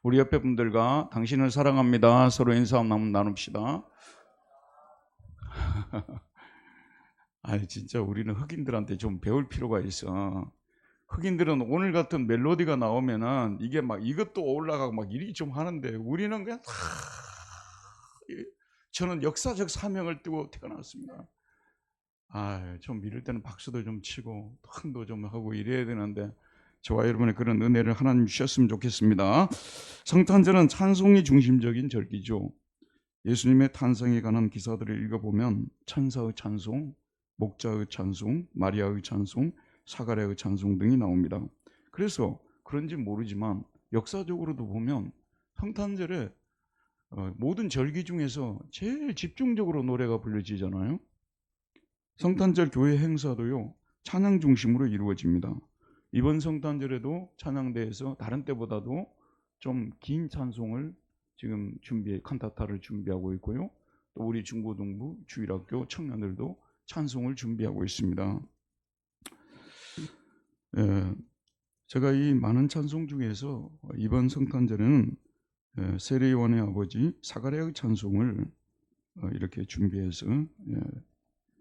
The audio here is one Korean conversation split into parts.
우리 옆에 분들과 당신을 사랑합니다. 서로 인사 한번 나눕시다. 아니 진짜 우리는 흑인들한테 좀 배울 필요가 있어. 흑인들은 오늘 같은 멜로디가 나오면은 이게 막 이것도 올라가고 막 이리 좀 하는데 우리는 그냥 저는 역사적 사명을 띠고 태어났습니다. 좀 이럴 때는 박수도 좀 치고 흥도 좀 하고 이래야 되는데 저와 여러분의 그런 은혜를 하나님 주셨으면 좋겠습니다. 성탄절은 찬송이 중심적인 절기죠. 예수님의 탄생에 관한 기사들을 읽어보면 천사의 찬송, 목자의 찬송, 마리아의 찬송, 사가랴의 찬송 등이 나옵니다. 그래서 그런지 모르지만 역사적으로도 보면 성탄절에 모든 절기 중에서 제일 집중적으로 노래가 불려지잖아요. 성탄절 교회 행사도요 찬양 중심으로 이루어집니다. 이번 성탄절에도 찬양대에서 다른 때보다도 좀 긴 찬송을 지금 칸타타를 준비하고 있고요. 또 우리 중고등부 주일학교 청년들도 찬송을 준비하고 있습니다. 제가 이 많은 찬송 중에서 이번 성탄절에는 세례요한의 아버지 사가랴의 찬송을 이렇게 준비해서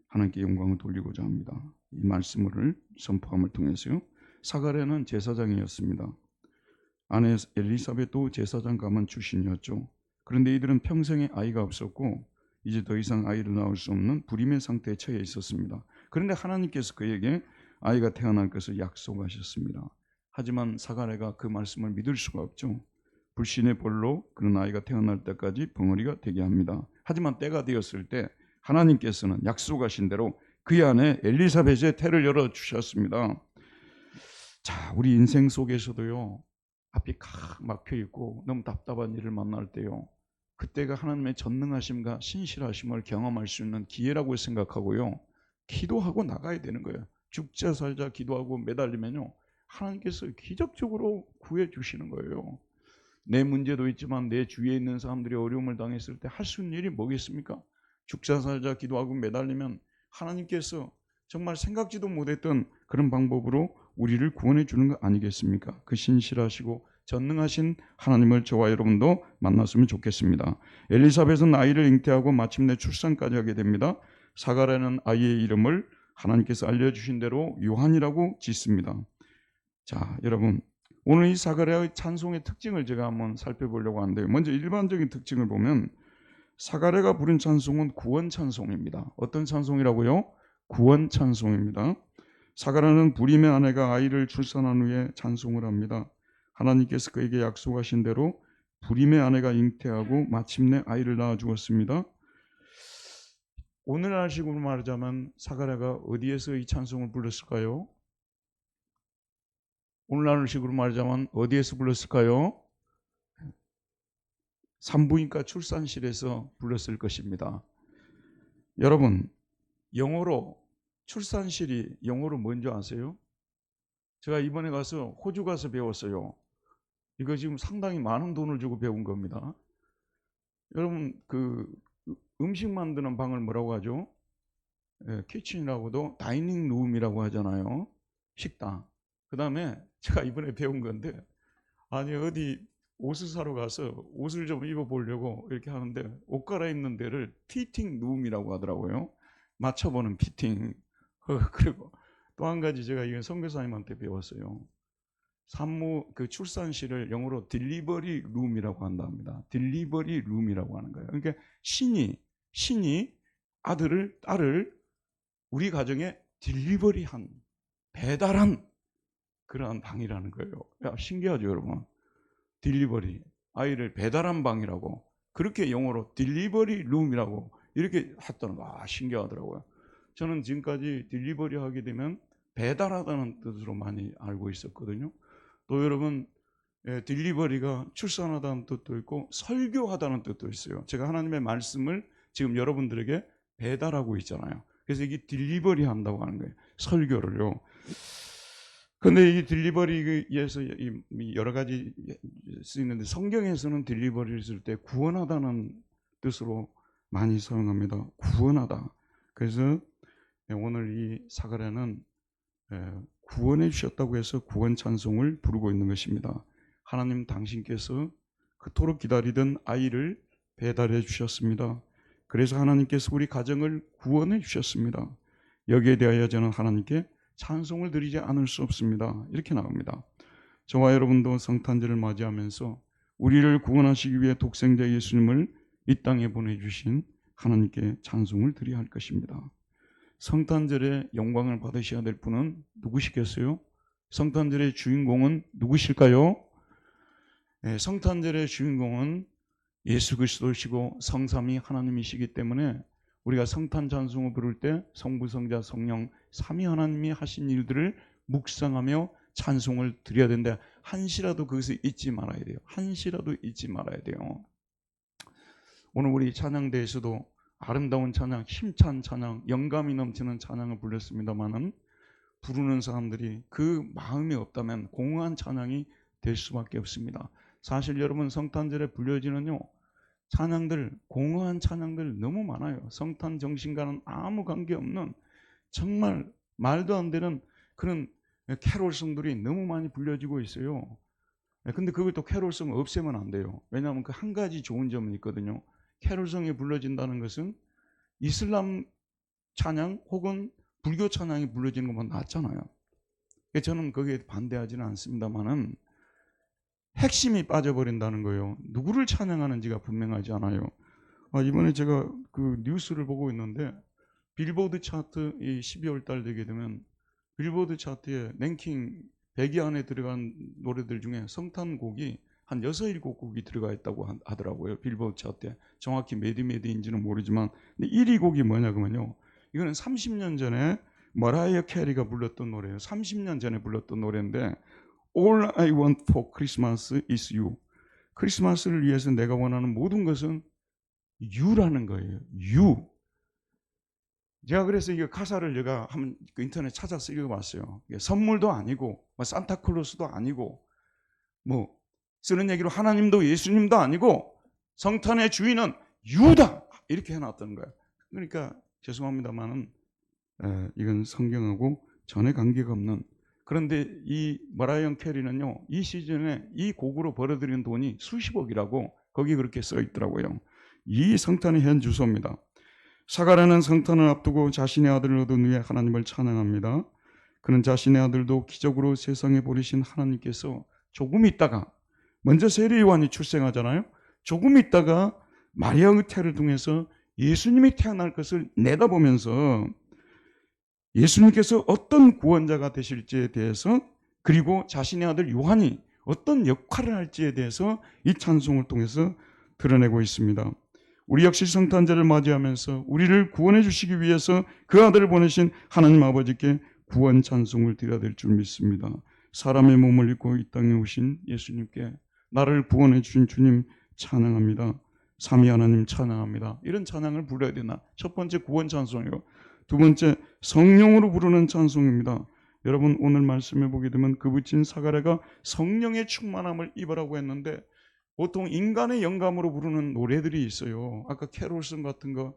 하나님께 영광을 돌리고자 합니다. 이 말씀을 선포함을 통해서요. 사가랴는 제사장이었습니다. 아내 엘리사벳도 제사장 가문 출신이었죠. 그런데 이들은 평생에 아이가 없었고 이제 더 이상 아이를 낳을 수 없는 불임의 상태에 처해 있었습니다. 그런데 하나님께서 그에게 아이가 태어날 것을 약속하셨습니다. 하지만 사가랴가 그 말씀을 믿을 수가 없죠. 불신의 벌로 그런 아이가 태어날 때까지 벙어리가 되게 합니다. 하지만 때가 되었을 때 하나님께서는 약속하신 대로 그의 아내 엘리사벳의 태를 열어주셨습니다. 자, 우리 인생 속에서도요. 앞이 칵 막혀 있고 너무 답답한 일을 만날 때요. 그때가 하나님의 전능하심과 신실하심을 경험할 수 있는 기회라고 생각하고요. 기도하고 나가야 되는 거예요. 죽자 살자 기도하고 매달리면요. 하나님께서 기적적으로 구해 주시는 거예요. 내 문제도 있지만 내 주위에 있는 사람들이 어려움을 당했을 때 할 수 있는 일이 뭐겠습니까? 죽자 살자 기도하고 매달리면 하나님께서 정말 생각지도 못했던 그런 방법으로 우리를 구원해 주는 거 아니겠습니까? 그 신실하시고 전능하신 하나님을 저와 여러분도 만났으면 좋겠습니다. 엘리사벳은 아이를 잉태하고 마침내 출산까지 하게 됩니다. 사가랴는 아이의 이름을 하나님께서 알려주신 대로 요한이라고 짓습니다. 자, 여러분 오늘 이 사가랴의 찬송의 특징을 제가 한번 살펴보려고 하는데요. 먼저 일반적인 특징을 보면 사가랴가 부른 찬송은 구원 찬송입니다. 어떤 찬송이라고요? 구원 찬송입니다. 사가랴는 불임의 아내가 아이를 출산한 후에 찬송을 합니다. 하나님께서 그에게 약속하신 대로 불임의 아내가 잉태하고 마침내 아이를 낳아 주었습니다. 오늘날식으로 말하자면 사가랴가 어디에서 이 찬송을 불렀을까요? 오늘날식으로 말하자면 어디에서 불렀을까요? 산부인과 출산실에서 불렀을 것입니다. 여러분, 영어로 출산실이 영어로 뭔지 아세요? 제가 이번에 가서 호주 가서 배웠어요. 이거 지금 상당히 많은 돈을 주고 배운 겁니다. 여러분 그 음식 만드는 방을 뭐라고 하죠? 키친이라고도 다이닝 룸이라고 하잖아요. 식당. 그 다음에 제가 이번에 배운 건데 아니 어디 옷을 사러 가서 옷을 좀 입어보려고 이렇게 하는데 옷 갈아입는 데를 피팅 룸이라고 하더라고요. 맞춰보는 피팅. 그리고 또 한 가지 제가 이건 선교사님한테 배웠어요. 산모 그 출산실을 영어로 딜리버리 룸이라고 한답니다. 딜리버리 룸이라고 하는 거예요. 그러니까 신이 딸을 우리 가정에 딜리버리한 배달한 그러한 방이라는 거예요. 야, 신기하죠, 여러분. 딜리버리 아이를 배달한 방이라고 그렇게 영어로 딜리버리 룸이라고 이렇게 했다는 거 신기하더라고요. 저는 지금까지 딜리버리 하게 되면 배달하다는 뜻으로 많이 알고 있었거든요. 또 여러분 딜리버리가 출산하다는 뜻도 있고 설교하다는 뜻도 있어요. 제가 하나님의 말씀을 지금 여러분들에게 배달하고 있잖아요. 그래서 이게 딜리버리 한다고 하는 거예요. 설교를요. 그런데 이 딜리버리에서 여러 가지 쓰이는데 성경에서는 딜리버리를 쓸 때 구원하다는 뜻으로 많이 사용합니다. 구원하다. 그래서 오늘 이 사가랴는 구원해 주셨다고 해서 구원 찬송을 부르고 있는 것입니다. 하나님 당신께서 그토록 기다리던 아이를 배달해 주셨습니다. 그래서 하나님께서 우리 가정을 구원해 주셨습니다. 여기에 대하여 저는 하나님께 찬송을 드리지 않을 수 없습니다. 이렇게 나옵니다. 저와 여러분도 성탄절을 맞이하면서 우리를 구원하시기 위해 독생자 예수님을 이 땅에 보내주신 하나님께 찬송을 드려야 할 것입니다. 성탄절의 영광을 받으셔야 될 분은 누구시겠어요? 성탄절의 주인공은 누구실까요? 네, 성탄절의 주인공은 예수 그리스도시고 성삼위 하나님이시기 때문에 우리가 성탄 찬송을 부를 때 성부, 성자, 성령 삼위 하나님이 하신 일들을 묵상하며 찬송을 드려야 되는데 한시라도 그것을 잊지 말아야 돼요. 한시라도 잊지 말아야 돼요. 오늘 우리 찬양대에서도 아름다운 찬양, 힘찬 찬양, 영감이 넘치는 찬양을 불렀습니다만은 부르는 사람들이 그 마음이 없다면 공허한 찬양이 될 수밖에 없습니다. 사실 여러분 성탄절에 불려지는요 찬양들, 공허한 찬양들 너무 많아요. 성탄 정신과는 아무 관계없는 정말 말도 안 되는 그런 캐롤송들이 너무 많이 불려지고 있어요. 근데 그것도 캐롤송 없애면 안 돼요. 왜냐하면 그 한 가지 좋은 점은 있거든요. 캐롤송이 불려진다는 것은 이슬람 찬양 혹은 불교 찬양이 불려지는 것보다 낫잖아요. 저는 거기에 반대하지는 않습니다만은 핵심이 빠져버린다는 거예요. 누구를 찬양하는지가 분명하지 않아요. 이번에 제가 그 뉴스를 보고 있는데 빌보드 차트 이 12월 달 되게 되면 빌보드 차트에 랭킹 100위 안에 들어간 노래들 중에 성탄곡이 한 6, 7곡이 들어가 있다고 하더라고요. 빌보드 차트에. 정확히 몇 위인지는 모르지만 근데 1위 곡이 뭐냐면요. 이거는 30년 전에 머라이어 캐리가 불렀던 노래예요. 30년 전에 불렀던 노래인데 All I want for Christmas is you. 크리스마스를 위해서 내가 원하는 모든 것은 you라는 거예요. you. 제가 그래서 이 가사를 제가 한번 인터넷 찾아서 읽어봤어요. 선물도 아니고 산타클로스도 아니고 뭐 쓰는 얘기로 하나님도 예수님도 아니고 성탄의 주인은 유다 이렇게 해놨던 거예요. 그러니까 죄송합니다만은 이건 성경하고 전혀 관계가 없는. 그런데 이 머라이어 캐리는요 이 시즌에 이 곡으로 벌어들인 돈이 수십억이라고 거기 그렇게 써 있더라고요. 이 성탄의 현 주소입니다. 사가랴는 성탄을 앞두고 자신의 아들을 얻은 후에 하나님을 찬양합니다. 그는 자신의 아들도 기적으로 세상에 보내신 하나님께서 조금 있다가 먼저 세례 요한이 출생하잖아요. 조금 있다가 마리아의 태를 통해서 예수님이 태어날 것을 내다보면서 예수님께서 어떤 구원자가 되실지에 대해서 그리고 자신의 아들 요한이 어떤 역할을 할지에 대해서 이 찬송을 통해서 드러내고 있습니다. 우리 역시 성탄절을 맞이하면서 우리를 구원해 주시기 위해서 그 아들을 보내신 하나님 아버지께 구원 찬송을 드려야 될 줄 믿습니다. 사람의 몸을 입고 이 땅에 오신 예수님께 나를 구원해 주신 주님 찬양합니다. 삼위 하나님 찬양합니다. 이런 찬양을 불러야 되나? 첫 번째 구원 찬송이요. 두 번째 성령으로 부르는 찬송입니다. 여러분 오늘 말씀해 보게 되면 그 붙인 사가랴가 성령의 충만함을 입으라고 했는데 보통 인간의 영감으로 부르는 노래들이 있어요. 아까 캐롤송 같은 거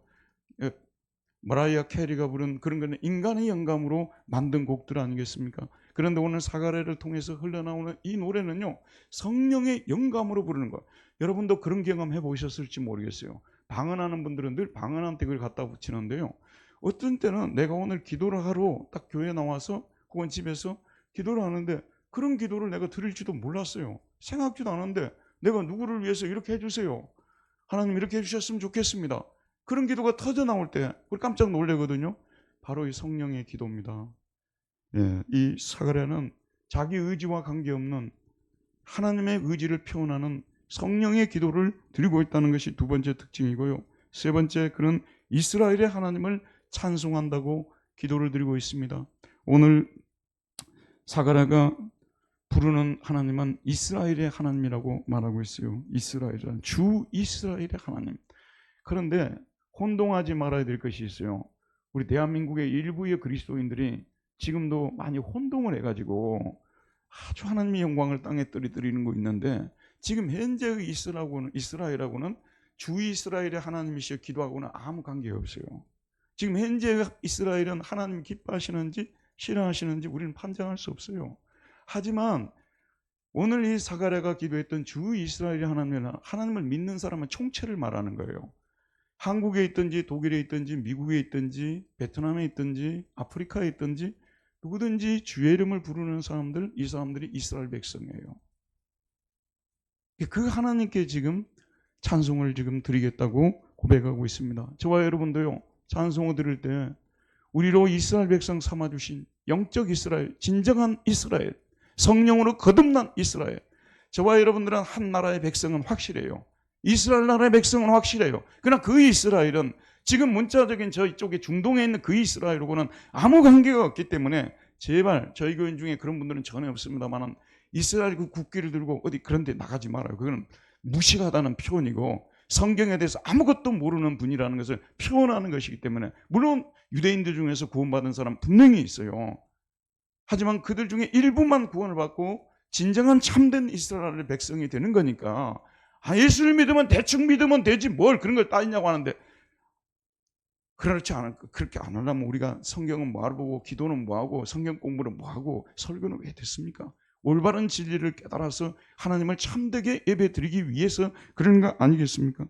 머라이어 캐리가 부른 그런 거는 인간의 영감으로 만든 곡들 아니겠습니까? 그런데 오늘 사가랴를 통해서 흘러나오는 이 노래는요 성령의 영감으로 부르는 거예요. 여러분도 그런 경험 해보셨을지 모르겠어요. 방언하는 분들은 늘 방언한 덱을 갖다 붙이는데요. 어떤 때는 내가 오늘 기도를 하러 딱 교회에 나와서 혹은 집에서 기도를 하는데 그런 기도를 내가 드릴지도 몰랐어요. 생각지도 않았는데 내가 누구를 위해서 이렇게 해주세요. 하나님 이렇게 해주셨으면 좋겠습니다. 그런 기도가 터져 나올 때 우리 깜짝 놀래거든요. 바로 이 성령의 기도입니다. 이 사가랴는 자기 의지와 관계없는 하나님의 의지를 표현하는 성령의 기도를 드리고 있다는 것이 두 번째 특징이고요. 세 번째, 그는 이스라엘의 하나님을 찬송한다고 기도를 드리고 있습니다. 오늘 사가랴가 부르는 하나님은 이스라엘의 하나님이라고 말하고 있어요. 이스라엘이란 주 이스라엘의 하나님. 그런데 혼동하지 말아야 될 것이 있어요. 우리 대한민국의 일부의 그리스도인들이 지금도 많이 혼동을 해가지고 아주 하나님의 영광을 땅에 떨어뜨리는 거 있는데 지금 현재의 이스라엘하고는 주 이스라엘의 하나님이시여 기도하고는 아무 관계가 없어요. 지금 현재 이스라엘은 하나님 기뻐하시는지 싫어하시는지 우리는 판단할 수 없어요. 하지만 오늘 이 사가랴가 기도했던 주 이스라엘의 하나님을 믿는 사람은 총체를 말하는 거예요. 한국에 있든지 독일에 있든지 미국에 있든지 베트남에 있든지 아프리카에 있든지 누구든지 주의 이름을 부르는 사람들, 이 사람들이 이스라엘 백성이에요. 그 하나님께 지금 찬송을 지금 드리겠다고 고백하고 있습니다. 저와 여러분도요, 찬송을 드릴 때 우리로 이스라엘 백성 삼아주신 영적 이스라엘, 진정한 이스라엘, 성령으로 거듭난 이스라엘, 저와 여러분들은 한 나라의 백성은 확실해요. 이스라엘 나라의 백성은 확실해요. 그러나 그 이스라엘은 지금 문자적인 저쪽에 중동에 있는 그 이스라엘하고는 아무 관계가 없기 때문에 제발 저희 교인 중에 그런 분들은 전혀 없습니다만 이스라엘 그 국기를 들고 어디 그런 데 나가지 말아요. 그건 무식하다는 표현이고 성경에 대해서 아무것도 모르는 분이라는 것을 표현하는 것이기 때문에, 물론 유대인들 중에서 구원받은 사람 분명히 있어요. 하지만 그들 중에 일부만 구원을 받고 진정한 참된 이스라엘의 백성이 되는 거니까, 예수를 믿으면 대충 믿으면 되지 뭘 그런 걸 따지냐고 하는데, 그렇지 않을, 그렇게 안 하려면 우리가 성경은 뭐하러 보고 기도는 뭐하고 성경 공부는 뭐하고 설교는 왜 됐습니까? 올바른 진리를 깨달아서 하나님을 참되게 예배드리기 위해서 그런 거 아니겠습니까?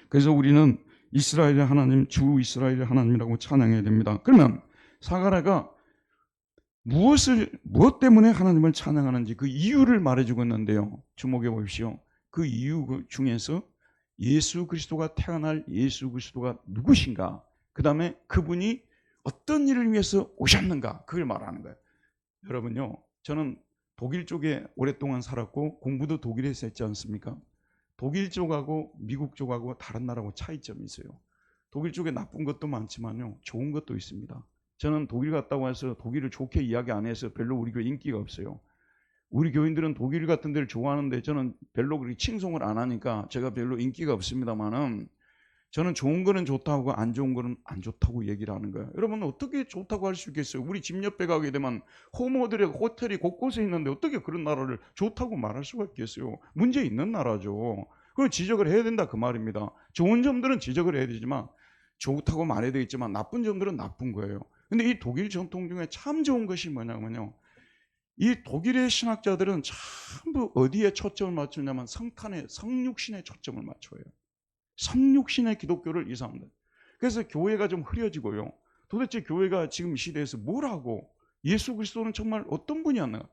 그래서 우리는 이스라엘의 하나님, 주 이스라엘의 하나님이라고 찬양해야 됩니다. 그러면 사가랴가 무엇 때문에 하나님을 찬양하는지 그 이유를 말해주고 있는데요. 주목해 보십시오. 그 이유 중에서 예수 그리스도가 태어날 예수 그리스도가 누구신가, 그 다음에 그분이 어떤 일을 위해서 오셨는가, 그걸 말하는 거예요. 여러분요, 저는 독일 쪽에 오랫동안 살았고 공부도 독일에서 했지 않습니까? 독일 쪽하고 미국 쪽하고 다른 나라하고 차이점이 있어요. 독일 쪽에 나쁜 것도 많지만요, 좋은 것도 있습니다. 저는 독일 갔다고 해서 독일을 좋게 이야기 안 해서 별로 우리 교회 인기가 없어요. 우리 교인들은 독일 같은 데를 좋아하는데 저는 별로 그렇게 칭송을 안 하니까 제가 별로 인기가 없습니다만은, 저는 좋은 거는 좋다고 안 좋은 거는 안 좋다고 얘기를 하는 거예요. 여러분, 어떻게 좋다고 할 수 있겠어요? 우리 집 옆에 가게 되면 호모들의 호텔이 곳곳에 있는데 어떻게 그런 나라를 좋다고 말할 수가 있겠어요? 문제 있는 나라죠. 그럼 지적을 해야 된다 그 말입니다. 좋은 점들은 지적을 해야 되지만, 좋다고 말해야 되겠지만 나쁜 점들은 나쁜 거예요. 근데 이 독일 전통 중에 참 좋은 것이 뭐냐면요, 이 독일의 신학자들은 전부 어디에 초점을 맞추냐면 성탄의, 성육신에 초점을 맞춰요. 성육신의 기독교를 이 사람들. 그래서 교회가 좀 흐려지고요. 도대체 교회가 지금 시대에서 뭘 하고, 예수 그리스도는 정말 어떤 분이었나.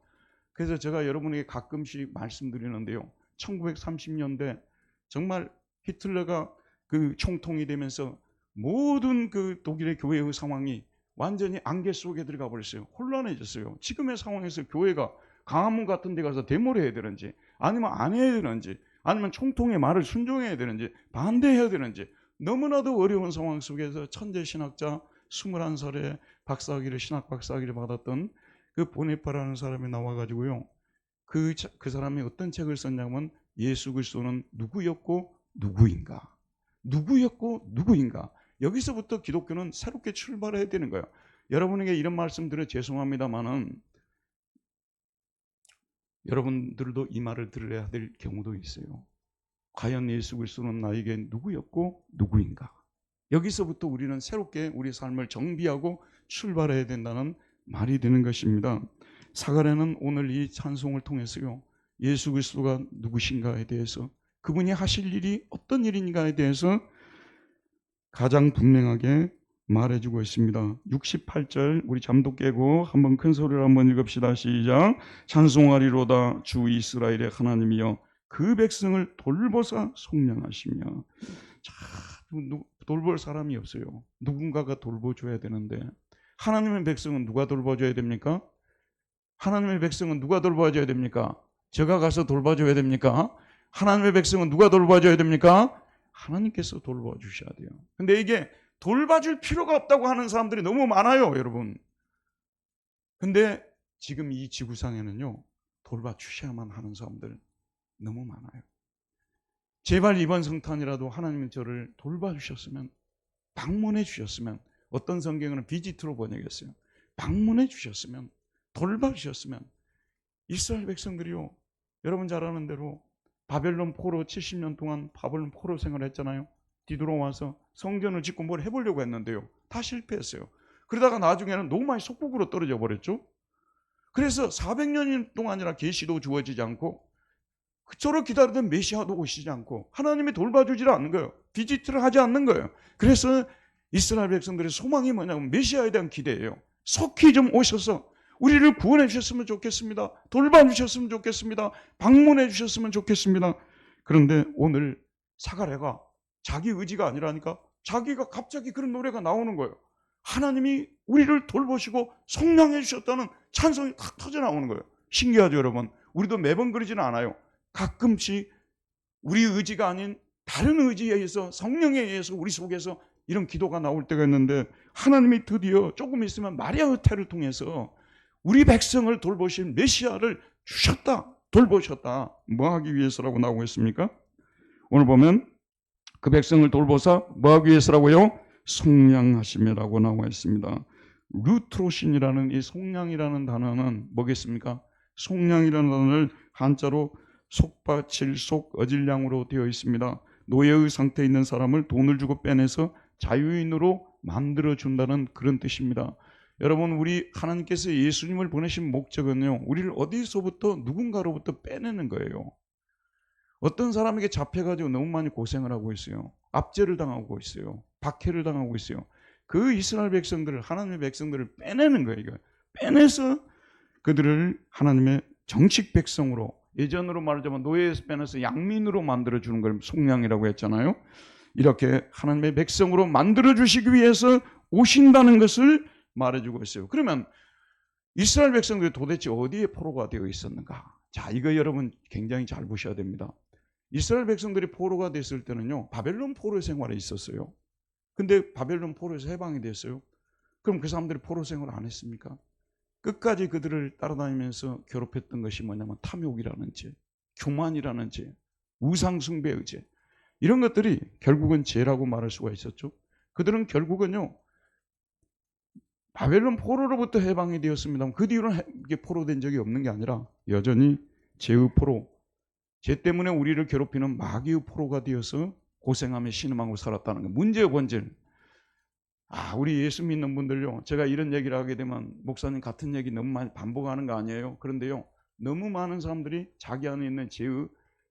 그래서 제가 여러분에게 가끔씩 말씀드리는데요, 1930년대 정말 히틀러가 그 총통이 되면서 모든 그 독일의 교회의 상황이 완전히 안개 속에 들어가 버렸어요. 혼란해졌어요. 지금의 상황에서 교회가 광화문 같은 데 가서 데모를 해야 되는지, 아니면 안 해야 되는지, 아니면 총통의 말을 순종해야 되는지, 반대해야 되는지, 너무나도 어려운 상황 속에서 천재 신학자 21살에 박사학위를, 신학 박사학위를 받았던 그 보네파라는 사람이 나와가지고요, 그 사람이 어떤 책을 썼냐면 예수 그리스도는 누구였고 누구인가, 누구였고 누구인가. 여기서부터 기독교는 새롭게 출발해야 되는 거예요. 여러분에게 이런 말씀 드려 죄송합니다만은 여러분들도 이 말을 들어야 될 경우도 있어요. 과연 예수 그리스도는 나에게 누구였고 누구인가. 여기서부터 우리는 새롭게 우리 삶을 정비하고 출발해야 된다는 말이 되는 것입니다. 사가랴는 오늘 이 찬송을 통해서요, 예수 그리스도가 누구신가에 대해서, 그분이 하실 일이 어떤 일인가에 대해서 가장 분명하게 말해주고 있습니다. 68절 우리 잠도 깨고 한번 큰 소리로 한번 읽읍시다. 시작. 찬송하리로다 주 이스라엘의 하나님이여 그 백성을 돌보사 속량하시며. 돌볼 사람이 없어요. 누군가가 돌보줘야 되는데, 하나님의 백성은 누가 돌봐줘야 됩니까? 하나님의 백성은 누가 돌봐줘야 됩니까? 제가 가서 돌봐줘야 됩니까? 하나님의 백성은 누가 돌봐줘야 됩니까? 하나님께서 돌봐주셔야 돼요. 근데 이게 돌봐줄 필요가 없다고 하는 사람들이 너무 많아요, 여러분. 근데 지금 이 지구상에는요, 돌봐주셔야만 하는 사람들 너무 많아요. 제발 이번 성탄이라도 하나님이 저를 돌봐주셨으면, 방문해 주셨으면, 어떤 성경은 비지트로 번역했어요. 방문해 주셨으면, 돌봐주셨으면. 이스라엘 백성들이요, 여러분 잘 아는 대로 바벨론 포로 70년 동안 바벨론 포로 생활을 했잖아요. 뒤돌아와서 성전을 짓고 뭘 해보려고 했는데요, 다 실패했어요. 그러다가 나중에는 너무 많이 속국으로 떨어져 버렸죠. 그래서 400년 동안이나 계시도 주어지지 않고 그토록 기다리던 메시아도 오시지 않고 하나님이 돌봐주질 않는 거예요. 비지트를 하지 않는 거예요. 그래서 이스라엘 백성들의 소망이 뭐냐면 메시아에 대한 기대예요. 속히 좀 오셔서 우리를 구원해 주셨으면 좋겠습니다. 돌봐주셨으면 좋겠습니다. 방문해 주셨으면 좋겠습니다. 그런데 오늘 사가랴가 자기 의지가 아니라니까 자기가 갑자기 그런 노래가 나오는 거예요. 하나님이 우리를 돌보시고 속량해 주셨다는 찬송이 탁 터져 나오는 거예요. 신기하죠, 여러분? 우리도 매번 그러지는 않아요. 가끔씩 우리 의지가 아닌 다른 의지에 의해서, 성령에 의해서 우리 속에서 이런 기도가 나올 때가 있는데, 하나님이 드디어 조금 있으면 마리아의 태를 통해서 우리 백성을 돌보신 메시아를 주셨다, 돌보셨다. 뭐 하기 위해서라고 나오고 있습니까? 오늘 보면 그 백성을 돌보사 뭐 하기 위해서라고요? 속량하심이라고 나와 있습니다. 루트로신이라는 이 속량이라는 단어는 뭐겠습니까? 속량이라는 단어를 한자로 속바칠 속어질량으로 되어 있습니다. 노예의 상태에 있는 사람을 돈을 주고 빼내서 자유인으로 만들어준다는 그런 뜻입니다. 여러분, 우리 하나님께서 예수님을 보내신 목적은요, 우리를 어디서부터 누군가로부터 빼내는 거예요. 어떤 사람에게 잡혀가지고 너무 많이 고생을 하고 있어요. 압제를 당하고 있어요. 박해를 당하고 있어요. 그 이스라엘 백성들을, 하나님의 백성들을 빼내는 거예요. 이거. 빼내서 그들을 하나님의 정식 백성으로, 예전으로 말하자면 노예에서 빼내서 양민으로 만들어주는 걸 속량이라고 했잖아요. 이렇게 하나님의 백성으로 만들어주시기 위해서 오신다는 것을 말해주고 있어요. 그러면 이스라엘 백성들이 도대체 어디에 포로가 되어 있었는가? 자, 이거 여러분 굉장히 잘 보셔야 됩니다. 이스라엘 백성들이 포로가 됐을 때는요, 바벨론 포로 생활에 있었어요. 근데 바벨론 포로에서 해방이 됐어요. 그럼 그 사람들이 포로 생활을 안 했습니까? 끝까지 그들을 따라다니면서 괴롭혔던 것이 뭐냐면 탐욕이라는 죄, 교만이라는 죄, 우상숭배의 죄, 이런 것들이 결국은 죄라고 말할 수가 있었죠. 그들은 결국은요, 바벨론 포로로부터 해방이 되었습니다. 그 뒤로는 포로된 적이 없는 게 아니라 여전히 죄의 포로, 죄 때문에 우리를 괴롭히는 마귀의 포로가 되어서 고생하며 신음하고 살았다는 거예요. 문제의 본질. 우리 예수 믿는 분들요, 제가 이런 얘기를 하게 되면 목사님 같은 얘기 너무 많이 반복하는 거 아니에요? 그런데요, 너무 많은 사람들이 자기 안에 있는 죄의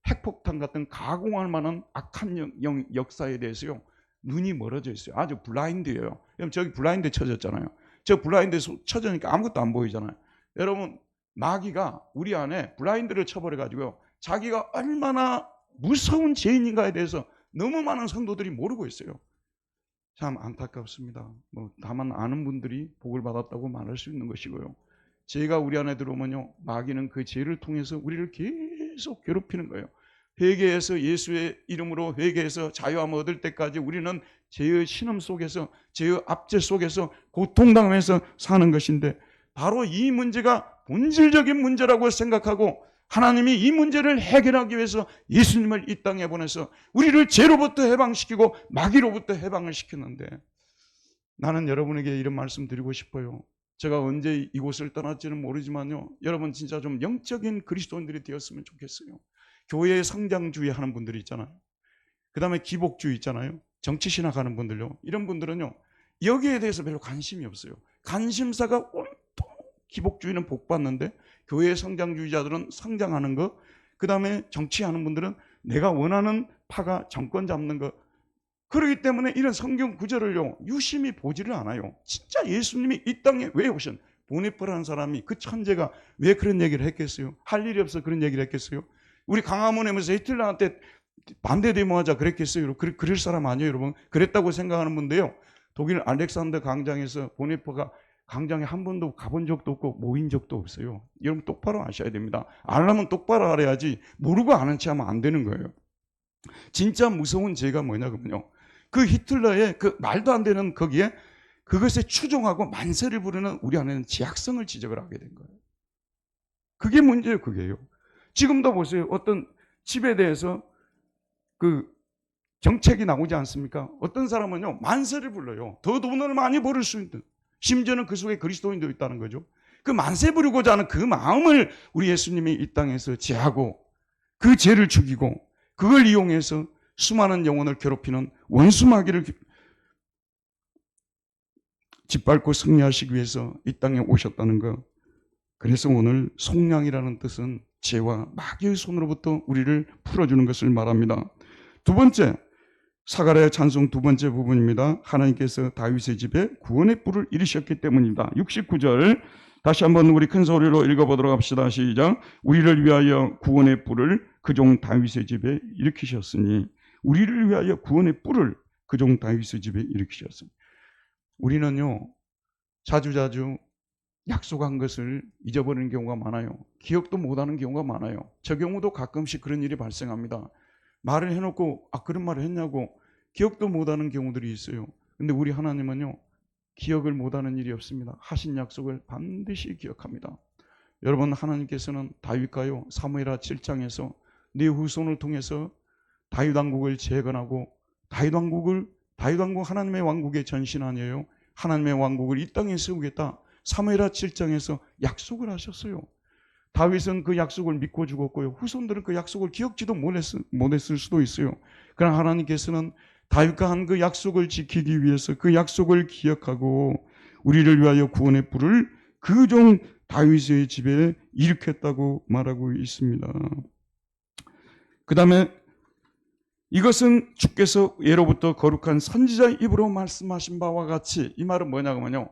핵폭탄 같은 가공할 만한 악한 역사에 대해서요, 눈이 멀어져 있어요. 아주 블라인드예요. 여러분, 저기 블라인드 쳐졌잖아요. 저 블라인드 쳐지니까 아무것도 안 보이잖아요. 여러분, 마귀가 우리 안에 블라인드를 쳐버려가지고요, 자기가 얼마나 무서운 죄인인가에 대해서 너무 많은 성도들이 모르고 있어요. 참 안타깝습니다. 다만 아는 분들이 복을 받았다고 말할 수 있는 것이고요. 죄가 우리 안에 들어오면요, 마귀는 그 죄를 통해서 우리를 계속 괴롭히는 거예요. 회개해서, 예수의 이름으로 회개해서 자유함을 얻을 때까지 우리는 죄의 신음 속에서, 죄의 압제 속에서 고통당하면서 사는 것인데, 바로 이 문제가 본질적인 문제라고 생각하고 하나님이 이 문제를 해결하기 위해서 예수님을 이 땅에 보내서 우리를 죄로부터 해방시키고 마귀로부터 해방을 시켰는데, 나는 여러분에게 이런 말씀 드리고 싶어요. 제가 언제 이곳을 떠날지는 모르지만요, 여러분 진짜 좀 영적인 그리스도인들이 되었으면 좋겠어요. 교회의 성장주의 하는 분들이 있잖아요. 그 다음에 기복주의 있잖아요. 정치신학 하는 분들요, 이런 분들은요, 여기에 대해서 별로 관심이 없어요. 관심사가 온통 기복주의는 복받는데, 교회의 성장주의자들은 성장하는 거, 그 다음에 정치하는 분들은 내가 원하는 파가 정권 잡는 거. 그렇기 때문에 이런 성경 구절을요, 유심히 보지를 않아요. 진짜 예수님이 이 땅에 왜 오신, 보네퍼라는 사람이, 그 천재가 왜 그런 얘기를 했겠어요? 할 일이 없어 그런 얘기를 했겠어요? 우리 강화문에서 히틀러한테 반대 데모하자 그랬겠어요? 그럴 사람 아니에요, 여러분? 그랬다고 생각하는 분인데요, 독일 알렉산더 광장에서 보네퍼가 광장에 한 번도 가본 적도 없고 모인 적도 없어요. 여러분 똑바로 아셔야 됩니다. 알려면 똑바로 알아야지, 모르고 아는 체 하면 안 되는 거예요. 진짜 무서운 죄가 뭐냐면요, 그 히틀러의 그 말도 안 되는 거기에 그것에 추종하고 만세를 부르는 우리 안에는 제약성을 지적을 하게 된 거예요. 그게 문제예요. 그게요. 지금도 보세요. 어떤 집에 대해서 그 정책이 나오지 않습니까? 어떤 사람은요, 만세를 불러요. 더 돈을 많이 벌을 수 있는, 심지어는 그 속에 그리스도인도 있다는 거죠. 그 만세 부리고자 하는 그 마음을 우리 예수님이 이 땅에서 제하고 그 죄를 죽이고 그걸 이용해서 수많은 영혼을 괴롭히는 원수 마귀를 짓밟고 승리하시기 위해서 이 땅에 오셨다는 것. 그래서 오늘 속량이라는 뜻은 죄와 마귀의 손으로부터 우리를 풀어주는 것을 말합니다. 두 번째, 사가랴 찬송 두 번째 부분입니다. 하나님께서 다윗의 집에 구원의 뿔을 이르셨기 때문입니다. 69절 다시 한번 우리 큰 소리로 읽어보도록 합시다. 시작. 우리를 위하여 구원의 뿔을 그 종 다윗의 집에 일으키셨으니, 우리를 위하여 구원의 뿔을 그 종 다윗의 집에 일으키셨으니. 우리는요, 자주자주 약속한 것을 잊어버리는 경우가 많아요. 기억도 못하는 경우가 많아요. 저 경우도 가끔씩 그런 일이 발생합니다. 말을 해놓고 그런 말을 했냐고 기억도 못하는 경우들이 있어요. 근데 우리 하나님은요, 기억을 못하는 일이 없습니다. 하신 약속을 반드시 기억합니다. 여러분, 하나님께서는 다윗과요, 사무엘하 7장에서 네 후손을 통해서 다윗 왕국을 재건하고 다윗 왕국 하나님의 왕국의 전신 아니에요. 하나님의 왕국을 이 땅에 세우겠다. 사무엘하 7장에서 약속을 하셨어요. 다윗은 그 약속을 믿고 죽었고요. 후손들은 그 약속을 기억지도 못했을 수도 있어요. 그러나 하나님께서는 다윗과 한 그 약속을 지키기 위해서 그 약속을 기억하고 우리를 위하여 구원의 뿔을 그 종 다윗의 집에 일으켰다고 말하고 있습니다. 그 다음에 이것은 주께서 예로부터 거룩한 선지자의 입으로 말씀하신 바와 같이, 이 말은 뭐냐면요,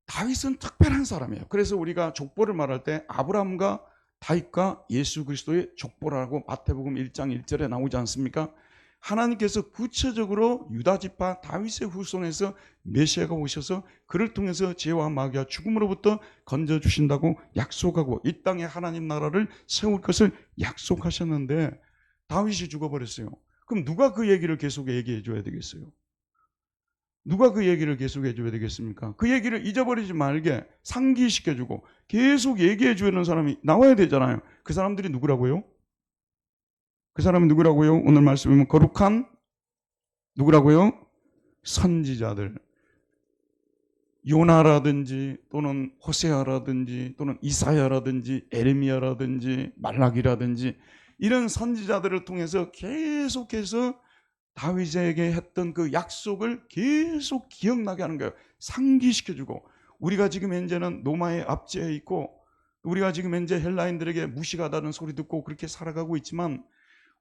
다윗은 특별한 사람이에요. 그래서 우리가 족보를 말할 때 아브라함과 다윗과 예수 그리스도의 족보라고 마태복음 1장 1절에 나오지 않습니까? 하나님께서 구체적으로 유다지파 다윗의 후손에서 메시아가 오셔서 그를 통해서 죄와 마귀와 죽음으로부터 건져주신다고 약속하고 이 땅에 하나님 나라를 세울 것을 약속하셨는데 다윗이 죽어버렸어요. 그럼 누가 그 얘기를 계속 얘기해 줘야 되겠어요? 누가 그 얘기를 계속 해줘야 되겠습니까? 그 얘기를 잊어버리지 말게 상기시켜주고 계속 얘기해주는 사람이 나와야 되잖아요. 그 사람들이 누구라고요? 그 사람이 누구라고요? 오늘 말씀에 보면 거룩한 누구라고요? 선지자들. 요나라든지 또는 호세아라든지 또는 이사야라든지 에레미야라든지 말라기라든지 이런 선지자들을 통해서 계속해서 다윗에게 했던 그 약속을 계속 기억나게 하는 거예요. 상기시켜주고, 우리가 지금 현재는 로마의 압제에 있고 우리가 지금 현재 헬라인들에게 무시하다는 소리 듣고 그렇게 살아가고 있지만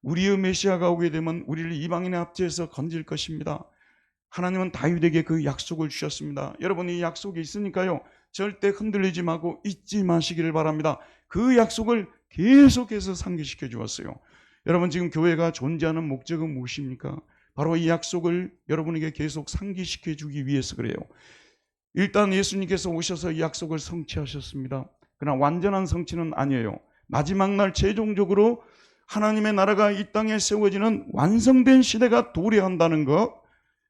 우리의 메시아가 오게 되면 우리를 이방인의 압제에서 건질 것입니다. 하나님은 다윗에게 그 약속을 주셨습니다. 여러분, 이 약속이 있으니까요, 절대 흔들리지 말고 잊지 마시기를 바랍니다. 그 약속을 계속해서 상기시켜 주었어요. 여러분, 지금 교회가 존재하는 목적은 무엇입니까? 바로 이 약속을 여러분에게 계속 상기시켜 주기 위해서 그래요. 일단 예수님께서 오셔서 이 약속을 성취하셨습니다. 그러나 완전한 성취는 아니에요. 마지막 날 최종적으로 하나님의 나라가 이 땅에 세워지는 완성된 시대가 도래한다는 것,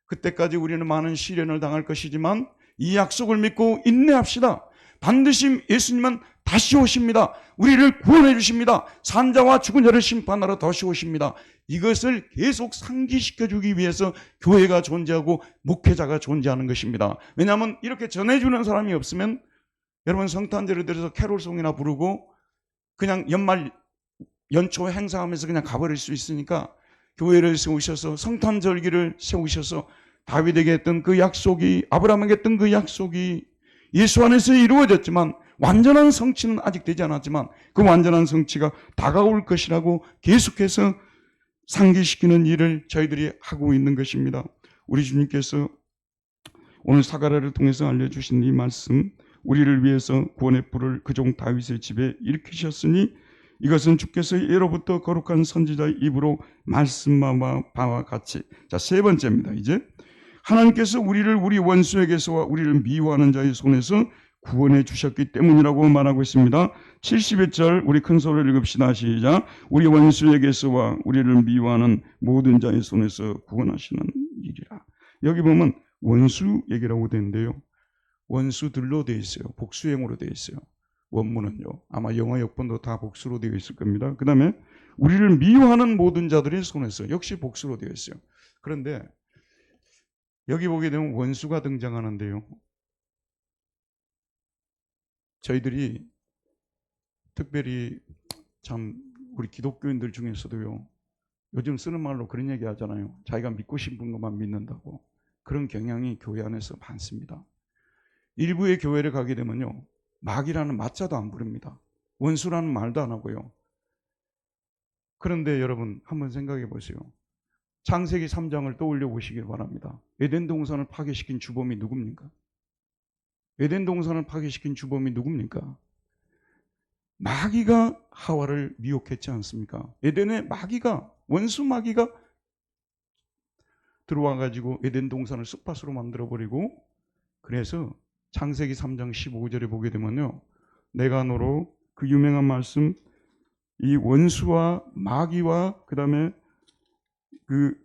그때까지 우리는 많은 시련을 당할 것이지만 이 약속을 믿고 인내합시다. 반드시 예수님은 다시 오십니다. 우리를 구원해 주십니다. 산자와 죽은 자를 심판하러 다시 오십니다. 이것을 계속 상기시켜 주기 위해서 교회가 존재하고 목회자가 존재하는 것입니다. 왜냐하면 이렇게 전해주는 사람이 없으면 여러분, 성탄절을 들어서 캐롤송이나 부르고 그냥 연초 행사하면서 그냥 가버릴 수 있으니까 교회를 세우셔서 성탄절기를 세우셔서 다윗에게 했던 그 약속이, 아브라함에게 했던 그 약속이 예수 안에서 이루어졌지만 완전한 성취는 아직 되지 않았지만 그 완전한 성취가 다가올 것이라고 계속해서 상기시키는 일을 저희들이 하고 있는 것입니다. 우리 주님께서 오늘 사가랴를 통해서 알려주신 이 말씀, 우리를 위해서 구원의 뿔을 그 종 다윗의 집에 일으키셨으니 이것은 주께서 예로부터 거룩한 선지자의 입으로 말씀한 바와 같이. 자, 세 번째입니다. 이제 하나님께서 우리를 우리 원수에게서와 우리를 미워하는 자의 손에서 구원해 주셨기 때문이라고 말하고 있습니다. 71절 우리 큰 소리를 읽읍시다. 시작. 우리 원수에게서와 우리를 미워하는 모든 자의 손에서 구원하시는 일이라. 여기 보면 원수 얘기라고 되는데요, 원수들로 되어 있어요. 복수형으로 되어 있어요. 원문은요, 아마 영어 역본도 다 복수로 되어 있을 겁니다. 그 다음에 우리를 미워하는 모든 자들의 손에서, 역시 복수로 되어 있어요. 그런데 여기 보게 되면 원수가 등장하는데요, 저희들이 특별히 참 우리 기독교인들 중에서도요, 요즘 쓰는 말로 그런 얘기 하잖아요. 자기가 믿고 싶은 것만 믿는다고. 그런 경향이 교회 안에서 많습니다. 일부의 교회를 가게 되면요, 마귀라는 맞자도 안 부릅니다. 원수라는 말도 안 하고요. 그런데 여러분 한번 생각해 보세요. 창세기 3장을 떠올려 보시길 바랍니다. 에덴 동산을 파괴시킨 주범이 누굽니까? 에덴 동산을 파괴시킨 주범이 누굽니까? 마귀가 하와를 미혹했지 않습니까? 에덴에 마귀가, 원수 마귀가 들어와 가지고 에덴 동산을 쑥밭으로 만들어 버리고, 그래서 창세기 3장 15절에 보게 되면요, 내가 너로, 그 유명한 말씀, 이 원수와 마귀와 그 다음에 그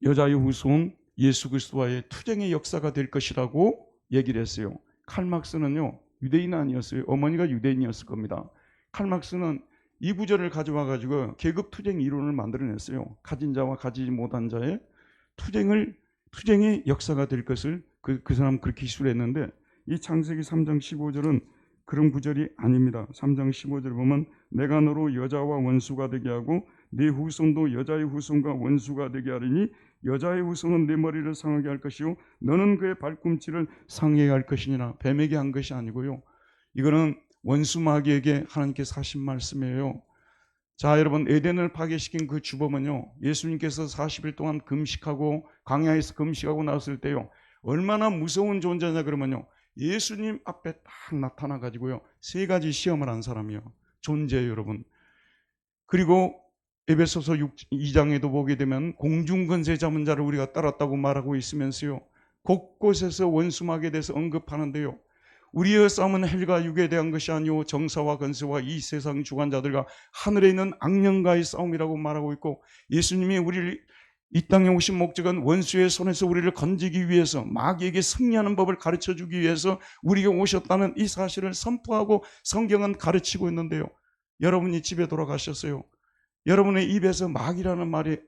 여자의 후손 예수 그리스도와의 투쟁의 역사가 될 것이라고 얘기를 했어요. 칼막스는요, 유대인 아니었어요. 어머니가 유대인이었을 겁니다. 칼막스는 이 구절을 가져와 가지고 계급 투쟁 이론을 만들어냈어요. 가진 자와 가지지 못한 자의 투쟁의 역사가 될 것을 그 사람 그렇게 기술했는데, 이 창세기 3장 15절은 그런 구절이 아닙니다. 3장 15절을 보면 내가 너로 여자와 원수가 되게 하고 네 후손도 여자의 후손과 원수가 되게 하리니 여자의 후손은 네 머리를 상하게 할 것이요 너는 그의 발꿈치를 상하게 할 것이니라. 뱀에게 한 것이 아니고요, 이거는 원수 마귀에게 하나님께서 하신 말씀이에요. 자, 여러분, 에덴을 파괴시킨 그 주범은요, 예수님께서 40일 동안 금식하고 광야에서 금식하고 나왔을 때요, 얼마나 무서운 존재냐 그러면요, 예수님 앞에 딱 나타나 가지고요 3가지 시험을 한 사람이요, 존재예요, 여러분. 그리고 에베소서 2장에도 보게 되면 공중권세 잡은 자를 우리가 따랐다고 말하고 있으면서요, 곳곳에서 원수마귀에 대해서 언급하는데요, 우리의 싸움은 헬과 육에 대한 것이 아니오 정사와 권세와 이 세상 주관자들과 하늘에 있는 악령과의 싸움이라고 말하고 있고, 예수님이 우리를 이 땅에 오신 목적은 원수의 손에서 우리를 건지기 위해서, 마귀에게 승리하는 법을 가르쳐주기 위해서 우리에게 오셨다는 이 사실을 선포하고 성경은 가르치고 있는데요, 여러분이 집에 돌아가셨어요. 여러분의 입에서 마귀라는 말이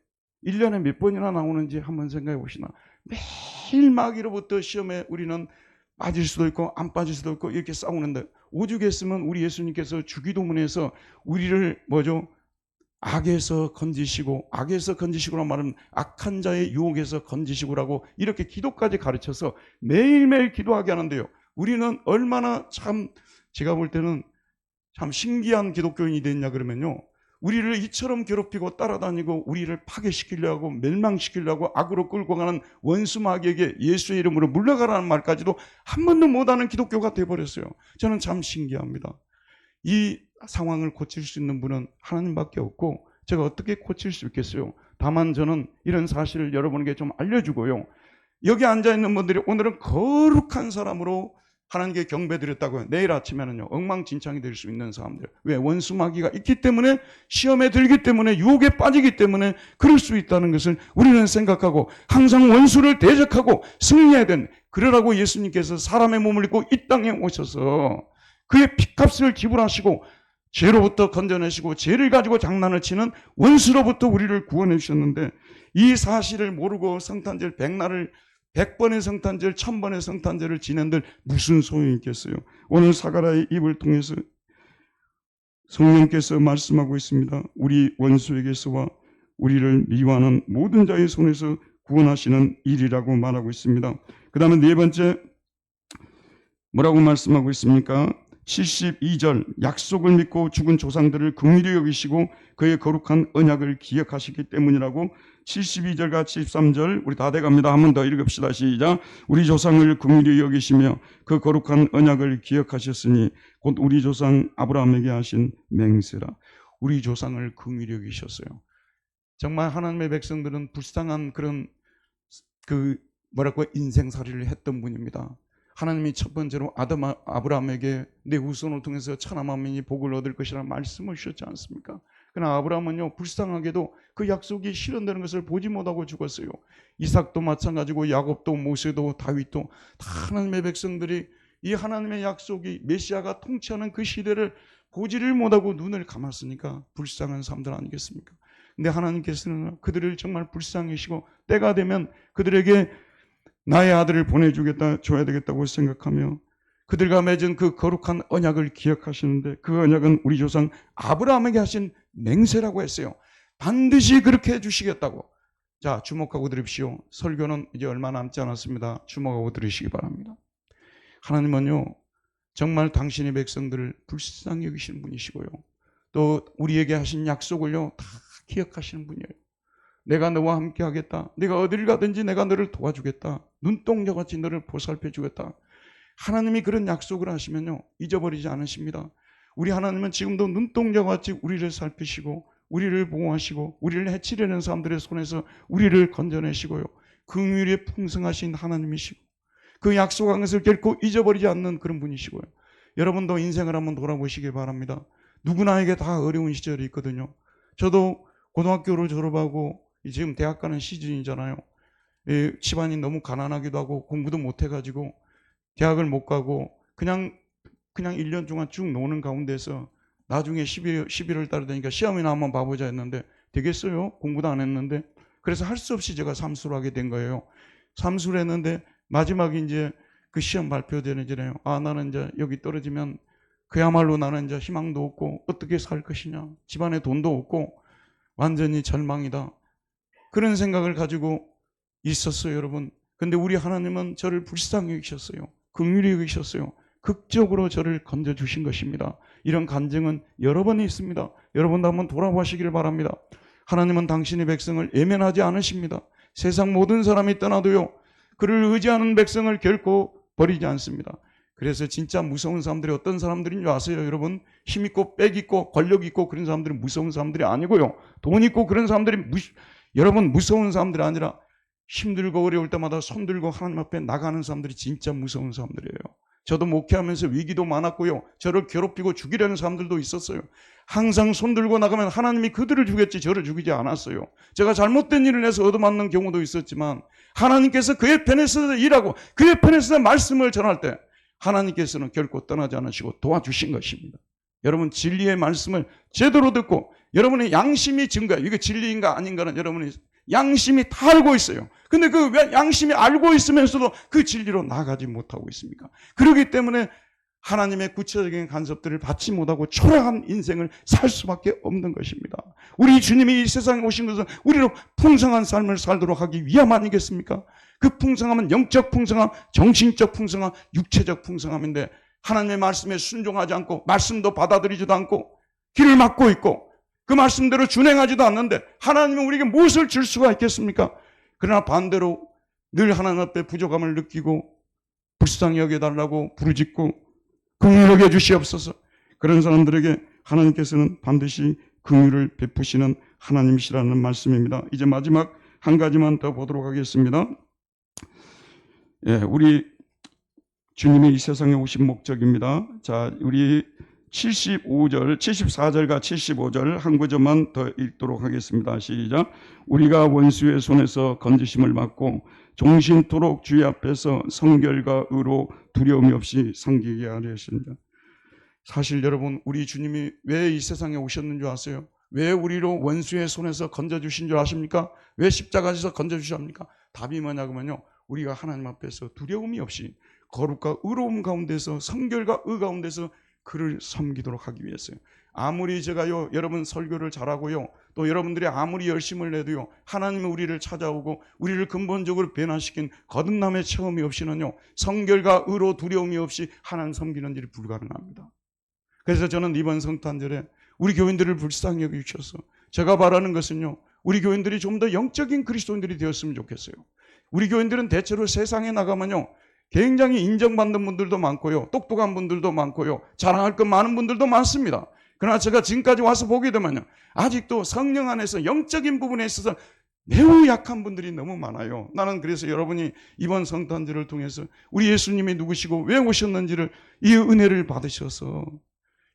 1년에 몇 번이나 나오는지 한번 생각해 보시나. 매일 마귀로부터 시험에 우리는 빠질 수도 있고 안 빠질 수도 있고 이렇게 싸우는데, 오죽했으면 우리 예수님께서 주기도문에서 우리를 악에서 건지시고라는 말은 악한 자의 유혹에서 건지시고라고 이렇게 기도까지 가르쳐서 매일매일 기도하게 하는데요, 우리는 얼마나 제가 볼 때는 참 신기한 기독교인이 됐냐 그러면요, 우리를 이처럼 괴롭히고 따라다니고 우리를 파괴시키려고 멸망시키려고 악으로 끌고 가는 원수 마귀에게 예수의 이름으로 물러가라는 말까지도 한 번도 못하는 기독교가 돼버렸어요. 저는 참 신기합니다. 이 상황을 고칠 수 있는 분은 하나님밖에 없고 제가 어떻게 고칠 수 있겠어요? 다만 저는 이런 사실을 여러분에게 좀 알려주고요, 여기 앉아있는 분들이 오늘은 거룩한 사람으로 하나님께 경배드렸다고요, 내일 아침에는요 엉망진창이 될 수 있는 사람들. 왜? 원수 마귀가 있기 때문에, 시험에 들기 때문에, 유혹에 빠지기 때문에 그럴 수 있다는 것을 우리는 생각하고 항상 원수를 대적하고 승리해야 되는, 그러라고 예수님께서 사람의 몸을 입고 이 땅에 오셔서 그의 피값을 지불하시고 죄로부터 건져내시고 죄를 가지고 장난을 치는 원수로부터 우리를 구원해 주셨는데, 이 사실을 모르고 성탄절 백날을 100번의 성탄절, 1000번의 성탄절을 지낸들 무슨 소용이 있겠어요? 오늘 사가랴의 입을 통해서 성령께서 말씀하고 있습니다. 우리 원수에게서와 우리를 미워하는 모든 자의 손에서 구원하시는 일이라고 말하고 있습니다. 그 다음에 4번째 뭐라고 말씀하고 있습니까? 72절, 약속을 믿고 죽은 조상들을 긍휼히 여기시고 그의 거룩한 언약을 기억하시기 때문이라고. 72절과 73절 우리 다 돼갑니다. 한 번 더 읽읍시다. 시작. 우리 조상을 긍휼히 여기시며 그 거룩한 언약을 기억하셨으니 곧 우리 조상 아브라함에게 하신 맹세라. 우리 조상을 긍휼히 여기셨어요. 정말 하나님의 백성들은 불쌍한 그런 인생살이를 했던 분입니다. 하나님이 첫 번째로 아브라함에게 내 후손을 통해서 천하 만민이 복을 얻을 것이라는 말씀을 주셨지 않습니까? 그러나 아브라함은요, 불쌍하게도 그 약속이 실현되는 것을 보지 못하고 죽었어요. 이삭도 마찬가지고, 야곱도, 모세도, 다윗도 다 하나님의 백성들이 이 하나님의 약속이 메시아가 통치하는 그 시대를 보지를 못하고 눈을 감았으니까 불쌍한 사람들 아니겠습니까? 근데 하나님께서는 그들을 정말 불쌍히시고 때가 되면 그들에게 나의 아들을 줘야 되겠다고 생각하며 그들과 맺은 그 거룩한 언약을 기억하시는데, 그 언약은 우리 조상 아브라함에게 하신 맹세라고 했어요. 반드시 그렇게 해주시겠다고. 자, 주목하고 들으십시오. 설교는 이제 얼마 남지 않았습니다. 주목하고 들으시기 바랍니다. 하나님은요, 정말 당신의 백성들을 불쌍히 여기시는 분이시고요. 또 우리에게 하신 약속을요 다 기억하시는 분이에요. 내가 너와 함께 하겠다. 네가 어딜 가든지 내가 너를 도와주겠다. 눈동자같이 너를 보살펴 주겠다. 하나님이 그런 약속을 하시면요 잊어버리지 않으십니다. 우리 하나님은 지금도 눈동자같이 우리를 살피시고 우리를 보호하시고 우리를 해치려는 사람들의 손에서 우리를 건져내시고요. 긍휼이 풍성하신 하나님이시고 그 약속한 것을 결코 잊어버리지 않는 그런 분이시고요. 여러분도 인생을 한번 돌아보시기 바랍니다. 누구나에게 다 어려운 시절이 있거든요. 저도 고등학교를 졸업하고 지금 대학 가는 시즌이잖아요. 집안이 너무 가난하기도 하고 공부도 못해가지고 대학을 못 가고 그냥 1년 동안 쭉 노는 가운데서 나중에 11월 달에 되니까 시험이나 한번 봐보자 했는데 되겠어요? 공부도 안 했는데. 그래서 할 수 없이 제가 삼수를 하게 된 거예요. 삼수를 했는데 마지막에 이제 그 시험 발표되잖아요. 아, 나는 이제 여기 떨어지면 그야말로 나는 이제 희망도 없고 어떻게 살 것이냐. 집안에 돈도 없고 완전히 절망이다. 그런 생각을 가지고 있었어요, 여러분. 근데 우리 하나님은 저를 불쌍히 여기셨어요. 긍휼히 여기셨어요. 극적으로 저를 건져주신 것입니다. 이런 간증은 여러 번 있습니다. 여러분도 한번 돌아보시기를 바랍니다. 하나님은 당신의 백성을 외면하지 않으십니다. 세상 모든 사람이 떠나도요 그를 의지하는 백성을 결코 버리지 않습니다. 그래서 진짜 무서운 사람들이 어떤 사람들인 줄 아세요, 여러분? 힘 있고 빽 있고 권력 있고 그런 사람들이 무서운 사람들이 아니고요. 돈 있고 그런 사람들이 여러분 무서운 사람들이 아니라 힘들고 어려울 때마다 손 들고 하나님 앞에 나가는 사람들이 진짜 무서운 사람들이에요. 저도 목회하면서 위기도 많았고요. 저를 괴롭히고 죽이려는 사람들도 있었어요. 항상 손 들고 나가면 하나님이 그들을 죽였지 저를 죽이지 않았어요. 제가 잘못된 일을 해서 얻어맞는 경우도 있었지만 하나님께서 그의 편에서 일하고 그의 편에서 말씀을 전할 때 하나님께서는 결코 떠나지 않으시고 도와주신 것입니다. 여러분 진리의 말씀을 제대로 듣고 여러분의 양심이 증거해요. 이게 진리인가 아닌가는 여러분이 양심이 다 알고 있어요. 근데 그 양심이 알고 있으면서도 그 진리로 나가지 못하고 있습니까? 그렇기 때문에 하나님의 구체적인 간섭들을 받지 못하고 초라한 인생을 살 수밖에 없는 것입니다. 우리 주님이 이 세상에 오신 것은 우리로 풍성한 삶을 살도록 하기 위함 아니겠습니까? 그 풍성함은 영적 풍성함, 정신적 풍성함, 육체적 풍성함인데 하나님의 말씀에 순종하지 않고 말씀도 받아들이지도 않고 길을 막고 있고 그 말씀대로 준행하지도 않는데 하나님은 우리에게 무엇을 줄 수가 있겠습니까? 그러나 반대로 늘 하나님 앞에 부족함을 느끼고 불쌍히 여겨달라고 부르짖고 긍휼히 여겨주시옵소서. 그런 사람들에게 하나님께서는 반드시 긍휼을 베푸시는 하나님이시라는 말씀입니다. 이제 마지막 한 가지만 더 보도록 하겠습니다. 우리 주님이 이 세상에 오신 목적입니다. 자, 우리 74절과 75절 한 구절만 더 읽도록 하겠습니다. 시작. 우리가 원수의 손에서 건지심을 받고 종신토록 주의 앞에서 성결과 의로 두려움이 없이 섬기게 하려 하십니다. 사실 여러분 우리 주님이 왜 이 세상에 오셨는 줄 아세요? 왜 우리로 원수의 손에서 건져주신 줄 아십니까? 왜 십자가에서 건져주셨습니까? 답이 뭐냐면요, 우리가 하나님 앞에서 두려움이 없이 거룩과 의로움 가운데서 성결과 의 가운데서 그를 섬기도록 하기 위해서요. 아무리 제가요 여러분 설교를 잘하고요 또 여러분들이 아무리 열심을 내도요 하나님은 우리를 찾아오고 우리를 근본적으로 변화시킨 거듭남의 체험이 없이는요 성결과 의로 두려움이 없이 하나님 섬기는 일이 불가능합니다. 그래서 저는 이번 성탄절에 우리 교인들을 불쌍히 여기셔서 제가 바라는 것은요 우리 교인들이 좀 더 영적인 그리스도인들이 되었으면 좋겠어요. 우리 교인들은 대체로 세상에 나가면요 굉장히 인정받는 분들도 많고요 똑똑한 분들도 많고요 자랑할 것 많은 분들도 많습니다. 그러나 제가 지금까지 와서 보게 되면요 아직도 성령 안에서 영적인 부분에 있어서 매우 약한 분들이 너무 많아요. 나는 그래서 여러분이 이번 성탄절을 통해서 우리 예수님이 누구시고 왜 오셨는지를 이 은혜를 받으셔서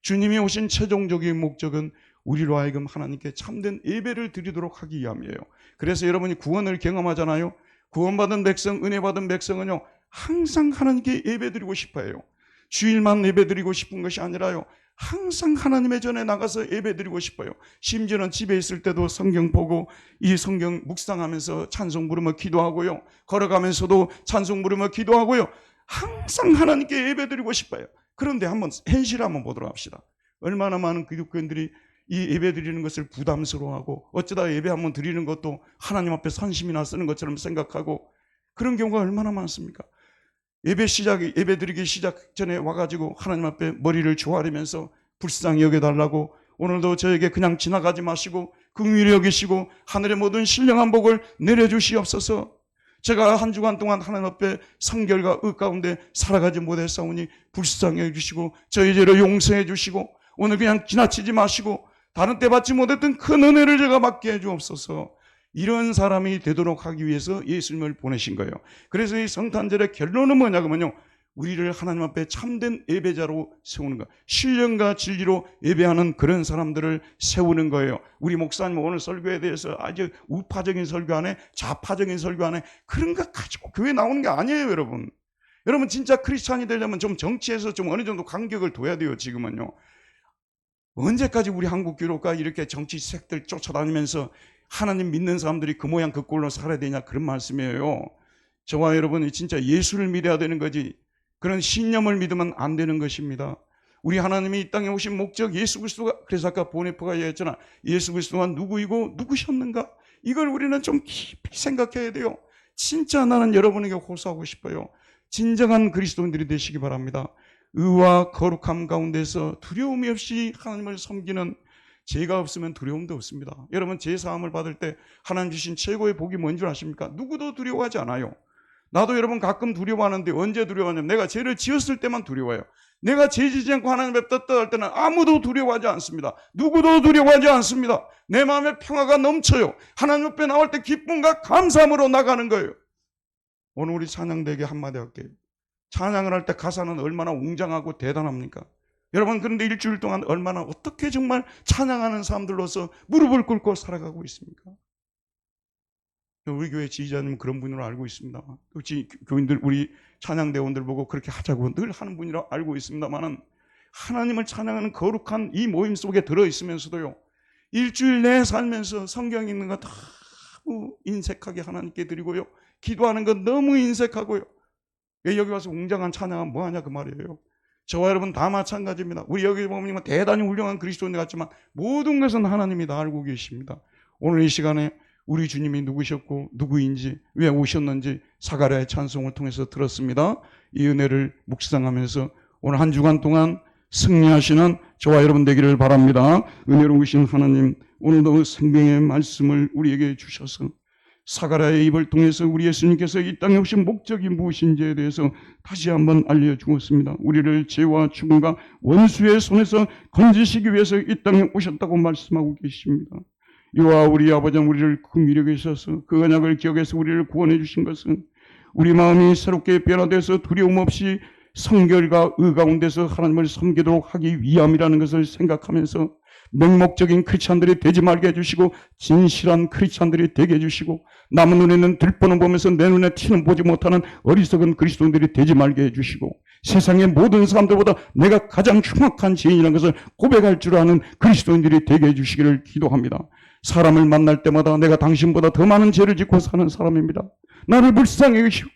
주님이 오신 최종적인 목적은 우리로 하여금 하나님께 참된 예배를 드리도록 하기 위함이에요. 그래서 여러분이 구원을 경험하잖아요. 구원받은 백성, 은혜받은 백성은요 항상 하나님께 예배드리고 싶어요. 주일만 예배드리고 싶은 것이 아니라요 항상 하나님의 전에 나가서 예배드리고 싶어요. 심지어는 집에 있을 때도 성경 보고 이 성경 묵상하면서 찬송 부르며 기도하고요 걸어가면서도 찬송 부르며 기도하고요 항상 하나님께 예배드리고 싶어요. 그런데 한번 현실 한번 보도록 합시다. 얼마나 많은 기독교인들이 이 예배 드리는 것을 부담스러워하고 어쩌다 예배 한번 드리는 것도 하나님 앞에 선심이나 쓰는 것처럼 생각하고 그런 경우가 얼마나 많습니까? 예배 드리기 시작 전에 와가지고 하나님 앞에 머리를 조아리면서 불쌍히 여겨달라고, 오늘도 저에게 그냥 지나가지 마시고 긍휼히 여기시고 하늘의 모든 신령한 복을 내려주시옵소서. 제가 한 주간 동안 하나님 앞에 성결과 의 가운데 살아가지 못했사오니 불쌍히 해주시고 저희 죄를 용서해 주시고 오늘 그냥 지나치지 마시고 다른 때 받지 못했던 큰 은혜를 제가 받게 해주옵소서. 이런 사람이 되도록 하기 위해서 예수님을 보내신 거예요. 그래서 이 성탄절의 결론은 뭐냐면요, 우리를 하나님 앞에 참된 예배자로 세우는 것, 신령과 진리로 예배하는 그런 사람들을 세우는 거예요. 우리 목사님 오늘 설교에 대해서 아주 우파적인 설교 안에 좌파적인 설교 안에 그런 것 가지고 교회 나오는 게 아니에요. 여러분 진짜 크리스찬이 되려면 좀 정치에서 좀 어느 정도 간격을 둬야 돼요. 지금은요, 언제까지 우리 한국 교회가 이렇게 정치색들 쫓아다니면서 하나님 믿는 사람들이 그 모양 그 꼴로 살아야 되냐, 그런 말씀이에요. 저와 여러분이 진짜 예수를 믿어야 되는 거지 그런 신념을 믿으면 안 되는 것입니다. 우리 하나님이 이 땅에 오신 목적, 예수 그리스도가, 그래서 아까 보네프가 얘기했잖아, 예수 그리스도가 누구이고 누구셨는가, 이걸 우리는 좀 깊이 생각해야 돼요. 진짜 나는 여러분에게 호소하고 싶어요. 진정한 그리스도인들이 되시기 바랍니다. 의와 거룩함 가운데서 두려움이 없이 하나님을 섬기는, 죄가 없으면 두려움도 없습니다. 여러분 죄 사함을 받을 때 하나님 주신 최고의 복이 뭔 줄 아십니까? 누구도 두려워하지 않아요. 나도 여러분 가끔 두려워하는데 언제 두려워하냐면 내가 죄를 지었을 때만 두려워해요. 내가 죄 지지 않고 하나님 앞에 떴다 때는 아무도 두려워하지 않습니다. 누구도 두려워하지 않습니다. 내 마음에 평화가 넘쳐요. 하나님 앞에 나올 때 기쁨과 감사함으로 나가는 거예요. 오늘 우리 찬양대에게 한마디 할게요. 찬양을 할 때 가사는 얼마나 웅장하고 대단합니까? 여러분 그런데 일주일 동안 얼마나 어떻게 정말 찬양하는 사람들로서 무릎을 꿇고 살아가고 있습니까? 우리 교회 지휘자님은 그런 분으로 알고 있습니다. 교인들, 우리 찬양대원들 보고 그렇게 하자고 늘 하는 분이라 알고 있습니다만은, 하나님을 찬양하는 거룩한 이 모임 속에 들어있으면서도요, 일주일 내에 살면서 성경 읽는 거 너무 인색하게 하나님께 드리고요, 기도하는 거 너무 인색하고요, 여기 와서 웅장한 찬양은 뭐하냐 그 말이에요. 저와 여러분 다 마찬가지입니다. 우리 여기 보면 대단히 훌륭한 그리스도인들 같지만 모든 것은 하나님이 다 알고 계십니다. 오늘 이 시간에 우리 주님이 누구셨고 누구인지, 왜 오셨는지 사가랴의 찬송을 통해서 들었습니다. 이 은혜를 묵상하면서 오늘 한 주간 동안 승리하시는 저와 여러분 되기를 바랍니다. 은혜로우신 하나님, 오늘도 생명의 말씀을 우리에게 주셔서 사가랴의 입을 통해서 우리 예수님께서 이 땅에 오신 목적이 무엇인지에 대해서 다시 한번 알려주었습니다. 우리를 죄와 죽음과 원수의 손에서 건지시기 위해서 이 땅에 오셨다고 말씀하고 계십니다. 이와 우리 아버지 우리를 긍휼히 여기셔서 그 언약을 기억해서 우리를 구원해 주신 것은 우리 마음이 새롭게 변화돼서 두려움 없이 성결과 의 가운데서 하나님을 섬기도록 하기 위함이라는 것을 생각하면서 맹목적인 크리스찬들이 되지 말게 해주시고 진실한 크리스찬들이 되게 해주시고, 남의 눈에는 들보는 보면서 내 눈에 티는 보지 못하는 어리석은 그리스도인들이 되지 말게 해주시고, 세상의 모든 사람들보다 내가 가장 흉악한 죄인이라는 것을 고백할 줄 아는 그리스도인들이 되게 해주시기를 기도합니다. 사람을 만날 때마다 내가 당신보다 더 많은 죄를 짓고 사는 사람입니다. 나를 불쌍히 여기시고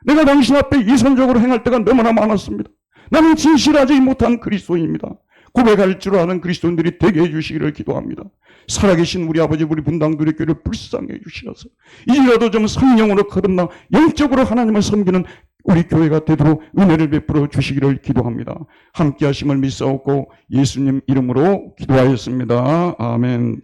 내가 당신 앞에 이선적으로 행할 때가 너무나 많았습니다. 나는 진실하지 못한 그리스도인입니다. 고백할 줄 아는 그리스도인들이 되게 해주시기를 기도합니다. 살아계신 우리 아버지, 우리 분당교회 교회를 불쌍히 해주시어서 이제라도 좀 성령으로 거듭나 영적으로 하나님을 섬기는 우리 교회가 되도록 은혜를 베풀어 주시기를 기도합니다. 함께 하심을 믿사옵고 예수님 이름으로 기도하였습니다. 아멘.